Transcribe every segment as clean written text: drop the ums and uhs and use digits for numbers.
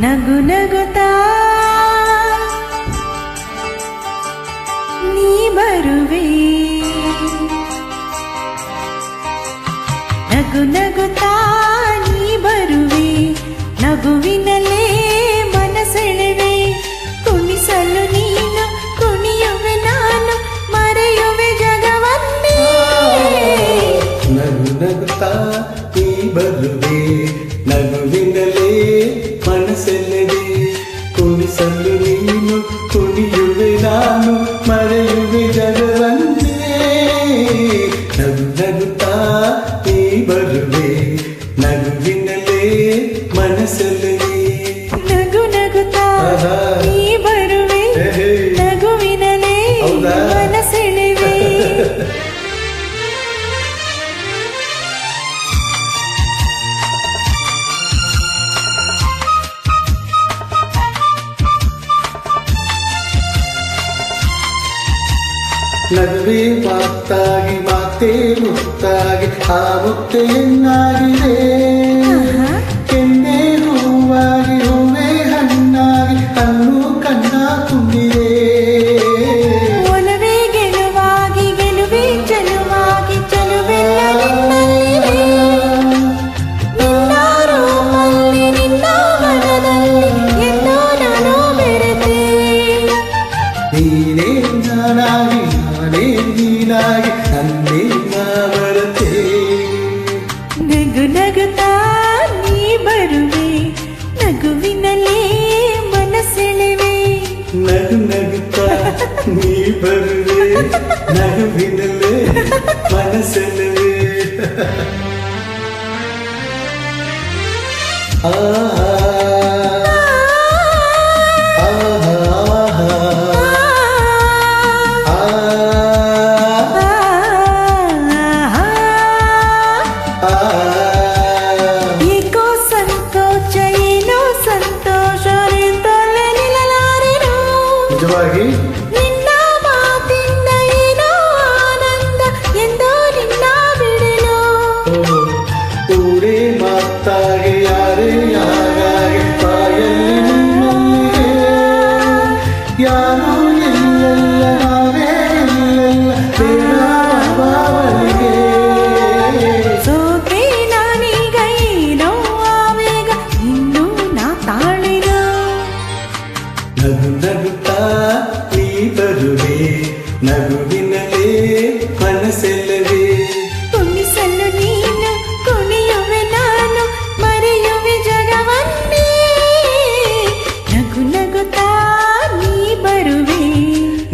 ನಗು ನಗುತ್ತಾ ನೀ ಬರುವೆ, ನಗು ನಗುತ್ತಾ ನೀ ಬರುವೆ, ನಗುವಿನಲ್ಲೇ ಮನಸೆಳೆವೆ, ಕುಣಿಸಲು ನೀನು ಕುಣಿಯುವೆ ನಾನು, ಮರೆಯುವೆ ಜಗವನ್ನೇ. ನಗು ನಗುತ್ತಾ ನೀ ಬರುವೆ, ನಗುವಿನಲ್ಲೇ ಮನಸೆಳೆವೆ, ಕುಣಿಸಲು ನೀನು ಕುಣಿಯುವೆ ನಾನು, ಮರೆಯುವೆ ಜಗವನ್ನೇ. ನಗು ನಗುತ್ತಾ ನೀ ಬರುವೆ, ನಗುವಿನಲ್ಲೇ ಮನಸೆಳೆವೆ. ನಗು ನಗುತ್ತಾ ನೀ ಬರುವೆ, ನಗುವಿನಲ್ಲೇ ಮನಸೆಳೆವೆ. ನಗುವೆ ಮಾತಾಗಿ ಮಾತೇ ಮುತ್ತಾಗಿ ಆ ಮುತ್ತೆ ಹೆಣ್ಣಾಗಿದೆ, ಕೆನ್ನೆ ಹೂವಾಗಿ ಹೂವೇ ಹಣ್ಣಾಗಿ ಹಣ್ಣು ಕಣ್ಣ ತುಂಬಿದೆ. ಒಲವೇ ಗೆಲುವಾಗಿ ಗೆಲುವೆ ಚೆಲುವಾಗಿ ಚೆಲುವೆಲ್ಲ ನಿನ್ನಲ್ಲಿದೆ, ನಿನ್ನ ರೂಪಲ್ಲಿ ನಿನ್ನ ಮನದಲ್ಲಿ ಎಲ್ಲೋ ನಾನು ಬೆರೆತೆ. ನೀನೇ ನಾನಾಗಿ ನಾನೇ ನೀನಾಗಿ ನನ್ನೇ ನಾ ಬರತೆ. ನಗು ನಗುತ್ತಾ ನೀ ಬರುವೆ, ನಗುವಿನಲ್ಲೇ ಮನಸೆಳೆವೆ. ನಗು ನಗುತ್ತಾ ನೀ ಬರುವೆ, ನಗುವಿನಲ್ಲೇ ಮನಸೆಳೆವೆ. ಆ ಏಕೋ ಸಂತೋಷ ಏನೋ ಸಂತೋಷ ನಿಂತಲ್ಲೇ ನಿಲ್ಲಲಾರೆನು, ನಿಜವಾಗಿ ನಿನ್ನ ಮಾತಿಂದ ಏನೋ ಆನಂದ ಎಂದೋ ನಿನ್ನ ಬಿಡಲು. ಊರೇ ಮಾತಾಗಿ ಯಾರೇ ಯಾರಾಗಿ ಬಾಯಲ್ಲಿ ನಿಮ್ಮಲ್ಲಿಗೆ, ಯಾರು ಇಲ್ಲೆಲ್ಲ ನಾವೇ ಇಲ್ಲೆಲ್ಲ ಬೇಡ ಬಾವಲಿಗೆ. ಸೋತೆ ನಾನೀಗ ಏನೋ ಆವೇಗ ಇನ್ನೂ ನಾ ತಾಳಿನ. ನಗು ನಗುತ್ತಾ ನೀ ಬರುವೆ, ನಗುವಿನಲ್ಲೇ ಮನಸೆಲ್ಲವೇ, ಕುಣಿಸಲು ನೀನು ಕುಣಿಯುವೆ ನಾನು, ಮರೆಯುವೆ ಜಗವನ್ನೇ. ನಗು ನಗುತ್ತಾ ನೀ ಬರುವೆ,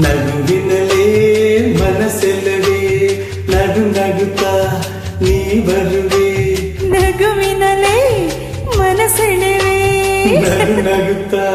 ನಗುವಿನಲ್ಲೇ ಮನಸೆಲ್ಲವೇ, ನಗು ನಗುತ್ತಾ ನೀ ಬರುವೆ, ನಗುವಿನಲ್ಲೇ ಮನಸೆಳೆವೆ. ನಗು ನಗುತ್ತಾ